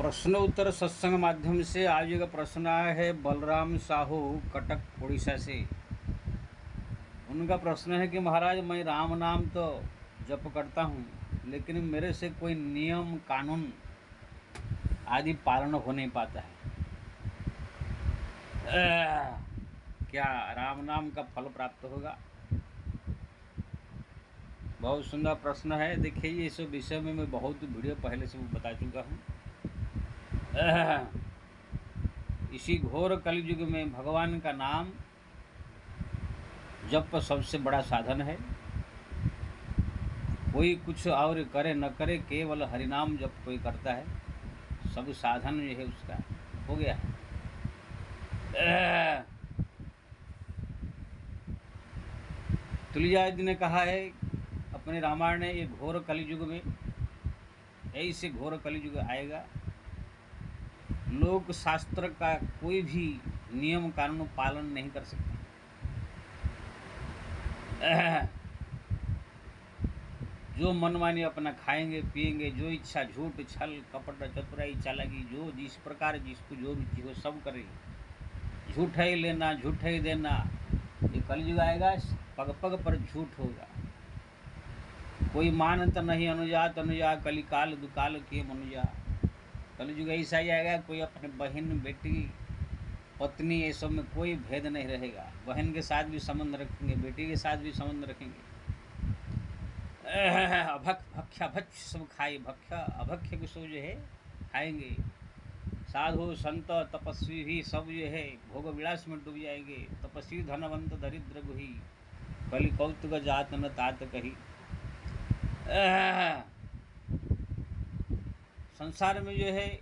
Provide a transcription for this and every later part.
प्रश्न उत्तर सत्संग माध्यम से आज का प्रश्न आया है बलराम साहू कटक उड़ीसा से। उनका प्रश्न है कि महाराज, मैं राम नाम तो जप करता हूँ, लेकिन मेरे से कोई नियम कानून आदि पालन हो नहीं पाता है। क्या राम नाम का फल प्राप्त होगा? बहुत सुंदर प्रश्न है। देखिए, ये इस विषय में मैं बहुत वीडियो पहले से बता चुका हूँ। इसी घोर कलयुग में भगवान का नाम जप सबसे बड़ा साधन है। कोई कुछ और करे न करे, केवल हरिनाम जप कोई करता है, सब साधन जो है उसका हो गया है। तुलसीदास जी ने कहा है अपने रामायण में, ये घोर कलयुग में, ऐसे घोर कलयुग आएगा, लोग शास्त्र का कोई भी नियम कानून पालन नहीं कर सकते। जो मनमानी अपना खाएंगे पिएंगे, जो इच्छा झूठ छल कपट चतुराई चालाकी, जो जिस प्रकार जिसको जो रुचि हो सब करेंगे। झूठ ही लेना झूठ ही देना, ये कलयुग आएगा, पग पग पर झूठ होगा। कोई मानत नहीं अनुजा तनुजा, कलिकाल दुकाल के मनुजा। कलयुग ऐसा ही आएगा, कोई अपने बहन बेटी पत्नी ये सब में कोई भेद नहीं रहेगा। बहन के साथ भी संबंध रखेंगे, बेटी के साथ भी संबंध रखेंगे। भक्ष्य भक्ष सब खाए, भक्ष्य अभक्ष्य को सब जो है खाएंगे। साधु संत तपस्वी भी सब जो है भोग विलास में डूब जाएंगे। तपस्वी धनवंत दरिद्र गुही, कलि कौतुक जात न तात कही। संसार में जो है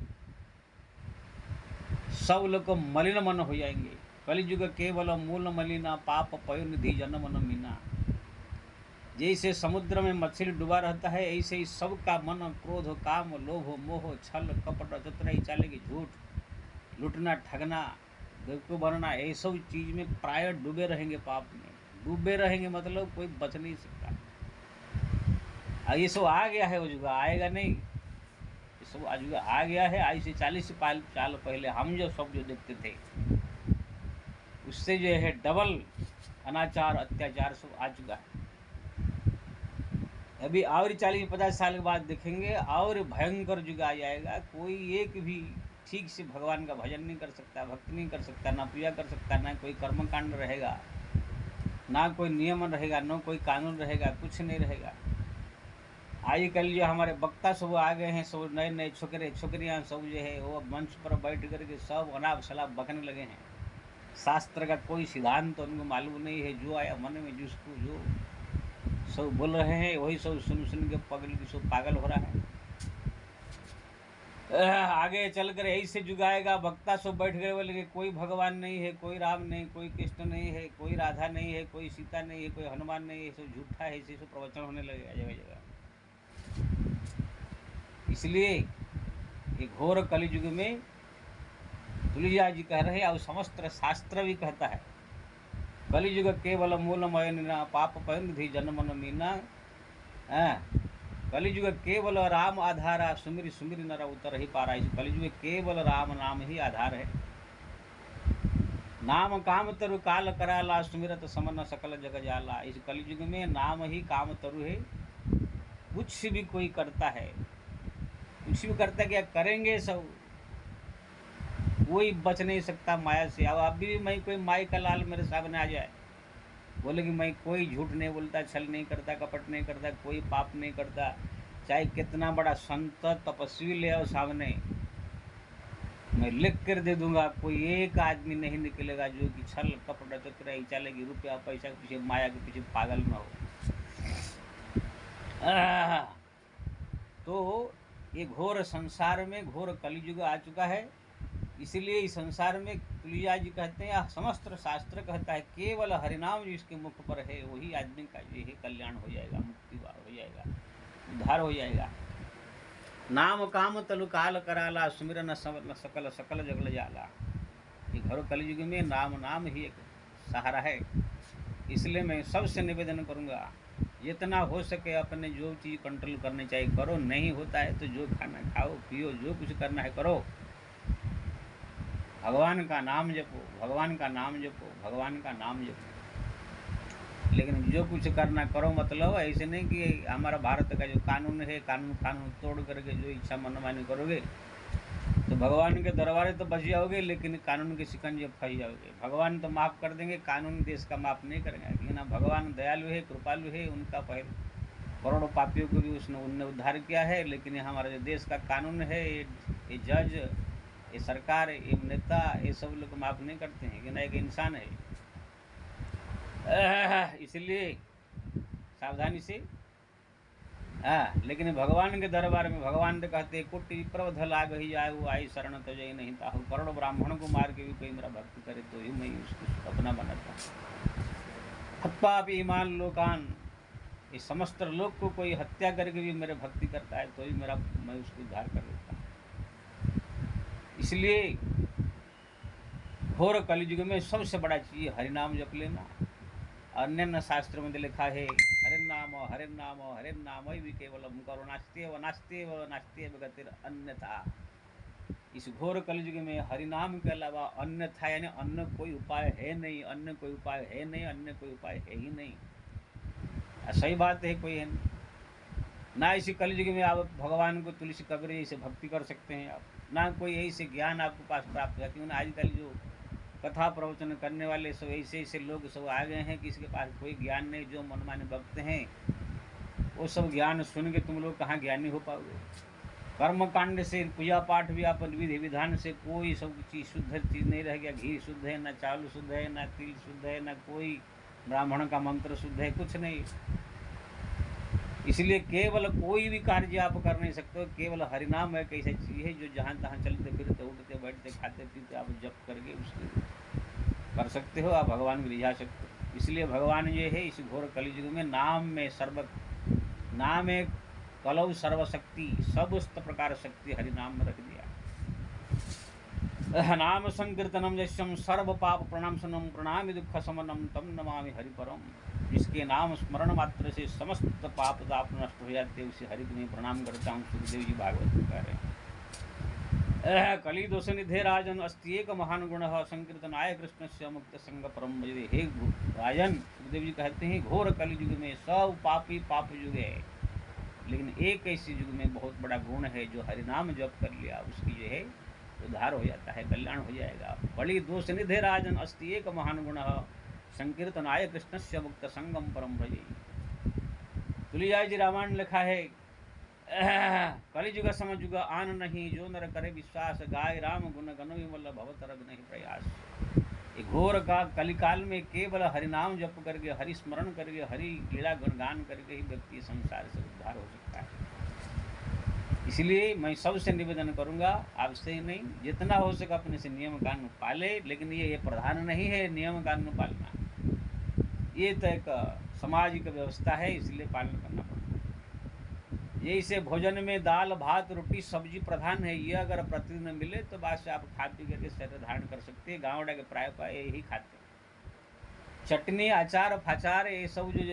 सब लोग मलिन मन हो जाएंगे। कलियुग केवल मूल मलिना, पाप पयो निधि जन्म न मीना। जैसे समुद्र में मछली डूबा रहता है, ऐसे ही सबका मन क्रोध काम लोभ मोह छल कपट चतुराई चालाकी झूठ लूटना ठगना बेवकूफ बनना, ये सब चीज में प्राय डूबे रहेंगे। पाप में डूबे रहेंगे मतलब कोई बच नहीं सकता। ये सब आ गया है, वो युग आएगा नहीं। ये सब युग आ गया है। आज से 40 साल पहले हम जो सब जो देखते थे, उससे जो है डबल अनाचार अत्याचार सब आ चुका है। अभी और 40-50 साल के बाद देखेंगे और भयंकर युग आ जाएगा। कोई एक भी ठीक से भगवान का भजन नहीं कर सकता, भक्ति नहीं कर सकता, ना पूजा कर सकता, ना कोई कर्मकांड रहेगा, ना कोई नियम रहेगा, ना कोई कानून रहेगा, कुछ नहीं रहेगा। आजकल जो हमारे वक्ता सब आ गए हैं, सब नए नए छोकरे छोकरियाँ सब जो है वो मंच पर बैठ करके सब अनाप शलाप बकने लगे हैं। शास्त्र का कोई सिद्धांत तो उनको मालूम नहीं है। जो आया मन में जिसको जो सब बोल रहे हैं वही सब सुन सुन के सब पागल हो रहा है। आगे चलकर ऐसे युग आएगा, वक्ता सब बैठ गए बोले कोई भगवान नहीं है, कोई राम नहीं, कोई कृष्ण नहीं है, कोई राधा नहीं है, कोई सीता नहीं है, कोई हनुमान नहीं है, सब झूठा है। ऐसे सब प्रवचन होने लगेगा जगह जगह। इसलिए ये घोर कलयुग में तुलसीदास जी कह रहे हैं और समस्त शास्त्र भी कहता है, कलियुग केवल मूल मयना, पाप पयनिधि जन्म न मीना। कलियुग केवल राम आधारा, सुमिर सुमिर नर उतर ही पारा। इस कलियुग केवल राम नाम ही आधार है। नाम काम तरु काल कराला, सुमिरत समन सकल जग जाला। इस कलियुग में नाम ही काम तरु है। कुछ भी कोई करता है, कुछ भी करता, क्या करेंगे सब, कोई बच नहीं सकता माया से। अब अभी भी मैं कोई माई का लाल मेरे सामने आ जाए, बोले कि मैं कोई झूठ नहीं बोलता, छल नहीं करता, कपट नहीं करता, कोई पाप नहीं करता, चाहे कितना बड़ा संत तपस्वी ले आओ सामने, मैं लिख कर दे दूंगा, कोई एक आदमी नहीं निकलेगा जो कि छल कपट चतुराई चालाकी रुपया पैसा के पीछे माया के पीछे पागल न हो। तो ये घोर संसार में घोर कलियुग आ चुका है। इसलिए इस संसार में तुलसीदास जी कहते हैं, समस्त शास्त्र कहता है, केवल हरिनाम जो इसके मुख पर है वही आदमी का जो है कल्याण हो जाएगा, मुक्ति हो जाएगा, उद्धार हो जाएगा। नाम काम तलु काल कराला, सुमिरन न सकल सकल जगल जाला। ये घोर कलयुग में नाम ही एक सहारा है। इसलिए मैं सबसे निवेदन करूँगा जितना हो सके अपने जो चीज़ कंट्रोल करनी चाहिए करो, नहीं होता है तो जो खाना खाओ पियो, जो कुछ करना है करो, भगवान का नाम जपो, भगवान का नाम जपो, भगवान का नाम जपो। लेकिन जो कुछ करना करो, मतलब ऐसे नहीं कि हमारा भारत का जो कानून है, कानून तोड़ करके जो इच्छा मनमानी करोगे तो भगवान के दरबार तो बच जाओगे, लेकिन कानून के शिकंजे फंस जाओगे। भगवान तो माफ़ कर देंगे, कानून देश का माफ़ नहीं करेंगे। लेकिन ना भगवान दयालु है, कृपालु है, उनका पहले करोड़ों पापियों को भी उनने उद्धार किया है। लेकिन ये हमारे जो देश का कानून है, ये जज, ये सरकार, ये नेता, ये सब लोग माफ़ नहीं करते हैं कि ना, एक इंसान है। इसलिए सावधानी से। हाँ, लेकिन भगवान के दरबार में भगवान तो कहते कोटि प्रवध लाग ही जाए वो आई शरण तो जय नहीं ताहु, करोड़ ब्राह्मण को मार के भी कोई मेरा भक्ति करे तो ही मैं उसको अपना बनाता हूँ। हत्या भी ईमान लोकान, ये समस्त लोग को कोई हत्या करके भी मेरे भक्ति करता है तो ही मैं उसको उद्धार कर देता हूँ। इसलिए घोर कलयुग में सबसे बड़ा चीज़ हरिनाम जप लेना। अन्य शास्त्र में लिखा है हरिनाम हरिनाम हरिनाम भी केवलम करो नास्तेव नास्तेव नास्तेव गतिर अन्यथा। इस घोर कलयुग में हरिनाम के अलावा अन्यथा यानी अन्य कोई उपाय है नहीं, अन्य कोई उपाय है नहीं, अन्य कोई उपाय है ही नहीं। सही बात है, कोई है नहीं। ना इसी कलयुग में आप भगवान को तुलसी कबीर से भक्ति कर सकते हैं आप, ना कोई यही से ज्ञान आपके पास प्राप्त है। क्योंकि आजकल जो कथा प्रवचन करने वाले सब ऐसे ऐसे लोग सब आ गए हैं कि इसके पास कोई ज्ञान नहीं, जो मनमाने भक्त हैं वो सब ज्ञान सुन के तुम लोग कहाँ ज्ञानी हो पाओगे। कर्म कांड से पूजा पाठ भी आप विधि विधान से कोई सब चीज़ शुद्ध चीज़ नहीं रह गया। घी शुद्ध है, ना चावल शुद्ध है, ना तिल शुद्ध है, ना कोई ब्राह्मण का मंत्र शुद्ध है, कुछ नहीं। इसलिए केवल कोई भी कार्य आप कर नहीं सकते, केवल हरिनाम एक ऐसी चीज़ है जो जहाँ तहाँ चलते फिरते उठते बैठते खाते पीते आप जप करके उसके कर सकते हो, आप भगवान को रिझा सकते हो। इसलिए भगवान ये है इस घोर कलयुग में नाम में नाम एक कलौ सर्वशक्ति, सब प्रकार शक्ति हरिनाम में रख दिया। नाम संकीर्तनम यशम सर्व पाप प्रणामसनम प्रणामि दुख समनम तम नमामि हरिपरम। जिसके नाम स्मरण मात्र से समस्त पाप ताप नष्ट हो जाते, उसे हरि को मैं प्रणाम करता हूँ। सुखदेव जी भागवत में कह रहे हैं। कली दोष निधे राजन अस्ति एक महान गुण संकीर्तनाय कृष्ण से मुक्त संग परम भजे। हे राजन, सुखदेव जी कहते हैं घोर कलयुग में सब पापी पाप युग है, लेकिन एक ऐसी युग में बहुत बड़ा गुण है, जो हरिनाम जप कर लिया उसकी जो है उद्धार हो जाता है, कल्याण हो जाएगा। बड़ी दोष निधे राजन अस्ति एक महान गुण संकीर्तनाय कृष्ण से मुक्त संगम परम भजे। तुलसीदास जी रामायण लिखा है कलिजुग समझुग आन नहीं, जो नर करे विश्वास, गाय राम गुण गण विमल भवतरग नहीं प्रयास। घोर का कलिकाल में केवल हरिनाम जप करके, हरि स्मरण करके, हरि लीला गुणगान करके ही व्यक्ति संसार से उद्धार हो सकता है। इसलिए मैं सबसे निवेदन करूंगा, आपसे ही नहीं, जितना हो सके अपने से नियम कानून पाले। लेकिन ये प्रधान नहीं है नियम कानून पालना, ये तो एक सामाजिक व्यवस्था है, इसलिए पालन करना पड़ता है। ये इसे भोजन में दाल भात रोटी सब्जी प्रधान है, ये अगर प्रतिदिन मिले तो बाद से आप खा पी करके शरीर धारण कर सकते हैं। गाँव के प्राय यही खाते हैं। चटनी अचार फाचार ये सब जो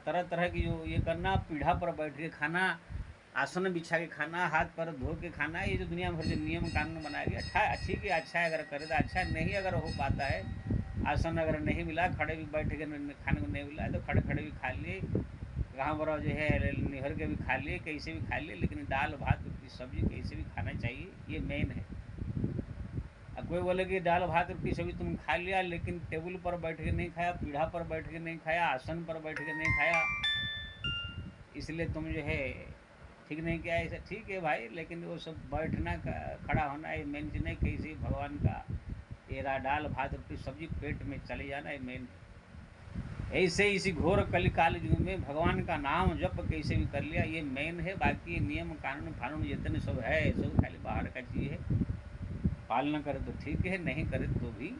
तरह तरह की जो ये करना, पीढ़ा पर बैठ के खाना, आसन बिछा के खाना, हाथ पर धो के खाना, ये जो दुनिया भर जो नियम कानून बनाया गया ठीक है, अच्छा है अगर करे तो अच्छा, नहीं अगर हो पाता है, आसन अगर नहीं मिला, खड़े भी बैठ के खाने को नहीं मिला तो खड़े खड़े भी खा लिए, कहाँ पर जो है निहर के भी खा लिए, कैसे भी खा लिए, लेकिन दाल भात रोटी सब्जी कैसे भी खाना चाहिए, ये मेन है। अब कोई बोले कि दाल भात रोटी सब्जी तुम खा लिया, लेकिन टेबल पर बैठ के नहीं खाया, पीढ़ा पर बैठ के नहीं खाया, आसन पर बैठ के नहीं खाया, इसलिए तुम जो है ठीक नहीं किया। ऐसा ठीक है भाई, लेकिन वो सब बैठना खड़ा होना ये मेन चीज़ नहीं। कैसे भगवान का ये दाल भात रोटी सब्जी पेट में चले जाना ये मेन। ऐसे इसी घोर कलिकाल युग में भगवान का नाम जप कैसे भी कर लिया, ये मेन है। बाकी नियम कानून फानून जितने सब है सब खाली बाहर का चीज़ है, पालना करे तो ठीक है, नहीं करे तो भी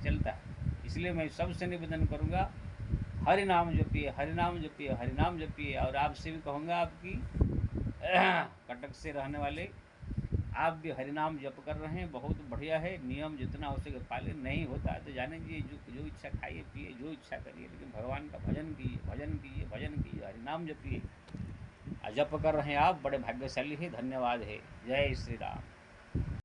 चलता है। इसलिए मैं सबसे निवेदन करूँगा, हरि नाम जपिए, हरि नाम जपिए, हरि नाम जपिए। और आपसे भी कहूँगा, आपकी कटक से रहने वाले आप भी हरिनाम जप कर रहे हैं, बहुत बढ़िया है। नियम जितना हो सके पालन, नहीं होता है तो जाने दीजिए, जो इच्छा खाइए पिए, जो इच्छा करिए, लेकिन भगवान का भजन कीजिए, भजन कीजिए, भजन कीजिए, हरिनाम जपिए। जप कर रहे हैं आप, बड़े भाग्यशाली है, धन्यवाद है। जय श्री राम।